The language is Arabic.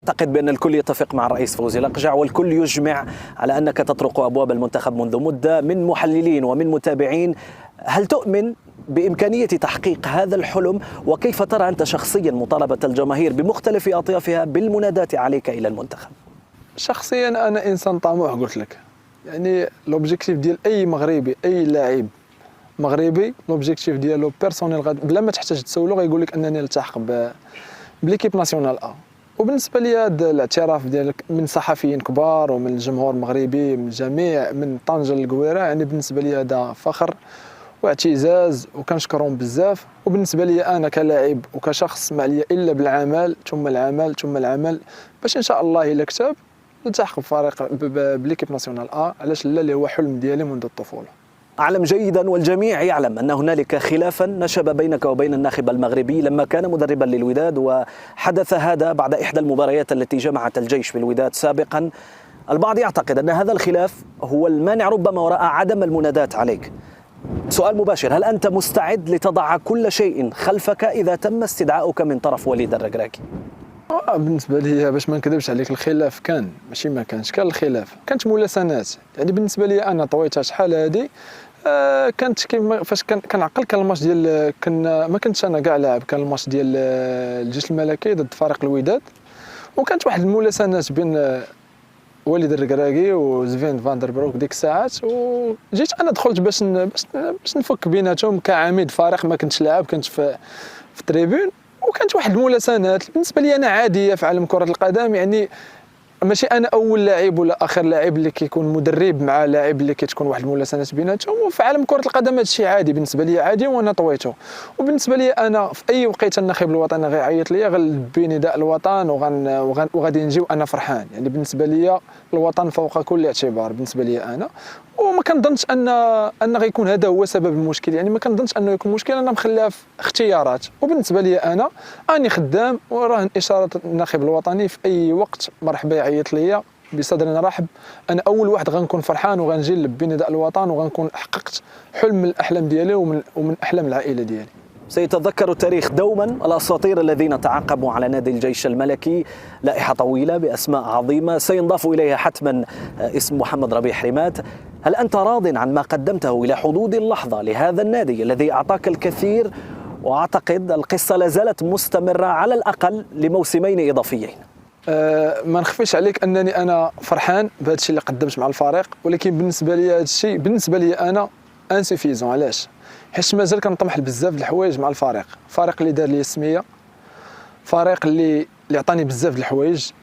أعتقد بأن الكل يتفق مع الرئيس فوزي الأقجع والكل يجمع على أنك تطرق أبواب المنتخب منذ مدة من محللين ومن متابعين. هل تؤمن بإمكانية تحقيق هذا الحلم؟ وكيف ترى أنت شخصيا مطالبة الجماهير بمختلف أطيافها بالمناداة عليك إلى المنتخب؟ شخصيا أنا إنسان طموح، قلت لك يعني لوبجيكتيف ديال أي مغربي، أي لاعب مغربي، لوبجيكتيف ديالو بيرسونيل بلا ما تحتاج تسولو غيقول لك أنني نلتحق بليكيب ناسيونال أ. وبالنسبه لي هذا الاعتراف ديالك من صحفيين كبار ومن الجمهور المغربي من الجميع من طنجه للقويره، يعني بالنسبه لي هذا فخر واعتزاز وكنشكرهم بزاف. وبالنسبه لي انا كلاعب وكشخص ما عليا الا بالعمل ثم العمل ثم العمل باش ان شاء الله الا كتب نلتحق بفريق بليكيب ناسيونال ا، علاش لا، اللي هو حلم ديالي منذ الطفوله. أعلم جيدا والجميع يعلم أن هنالك خلافا نشب بينك وبين الناخب المغربي لما كان مدربا للوداد، وحدث هذا بعد إحدى المباريات التي جمعت الجيش بالوداد سابقا. البعض يعتقد أن هذا الخلاف هو المانع ربما وراء عدم المناداة عليك. سؤال مباشر، هل أنت مستعد لتضع كل شيء خلفك إذا تم استدعاؤك من طرف وليد الركراكي؟ بالنسبه لي باش ما نكذبش عليك الخلاف كان، ماشي ما كانش، كان الخلاف، كانت ملاسنات. يعني بالنسبه لي انا طويتها شحال هذه كانت كيما فاش كنعقل كان الماتش ديال ما كنتش انا كاع لاعب، كان الماتش ديال الجيش الملكي ضد فريق الوداد، وكانت واحد الملاسنات بين وليد الركراكي وزفين فاندربروك ديك الساعات، وجيت انا دخلت باش نفك بيناتهم كعميد فريق، ما كنتش لاعب، كنت في التريبون. وكانت واحد الملاسنات بالنسبه لي انا عاديه في عالم كره القدم، يعني ماشي انا اول لاعب ولا اخر لاعب اللي كيكون مدرب مع لاعب اللي كتكون واحد الملاسنات بيناتهم. وفي عالم كره القدم هذا الشيء عادي بالنسبه لي، عادي وانا طويته. وبالنسبه لي انا في اي وقيته الناخب الوطني غيعيط ليا غنلبي نداء الوطن وغادي نجي وانا فرحان. يعني بالنسبه لي الوطن فوق كل اعتبار بالنسبه لي انا. وما كنظنش ان غيكون هذا هو سبب المشكل، يعني ما كنظنش انه يكون مشكل، انا مخليها في اختيارات. وبالنسبه لي انا راني خدام، وراه اشاره الناخب الوطني في اي وقت مرحبا يعيط ليا بصدر رحب. انا اول واحد غنكون فرحان وغنجي نلبي نداء الوطن وغنكون حققت حلم من الاحلام ديالي ومن احلام العائله ديالي. سيتذكر التاريخ دوما الأساطير الذين تعاقبوا على نادي الجيش الملكي، لائحة طويلة بأسماء عظيمة سينضاف إليها حتما اسم محمد ربيع حريمات. هل أنت راض عن ما قدمته إلى حدود اللحظة لهذا النادي الذي أعطاك الكثير؟ وأعتقد القصة لازالت مستمرة على الأقل لموسمين إضافيين. ما نخفيش عليك أنني أنا فرحان بهذا الشيء اللي قدمت مع الفريق، ولكن بالنسبة لي هذا الشيء بالنسبة لي أنا انسيفيزون. علاش؟ حيت مازال كنطمح بزاف د الحوايج مع الفريق اللي دار لي السميه، فريق اللي عطاني بزاف د الحوايج.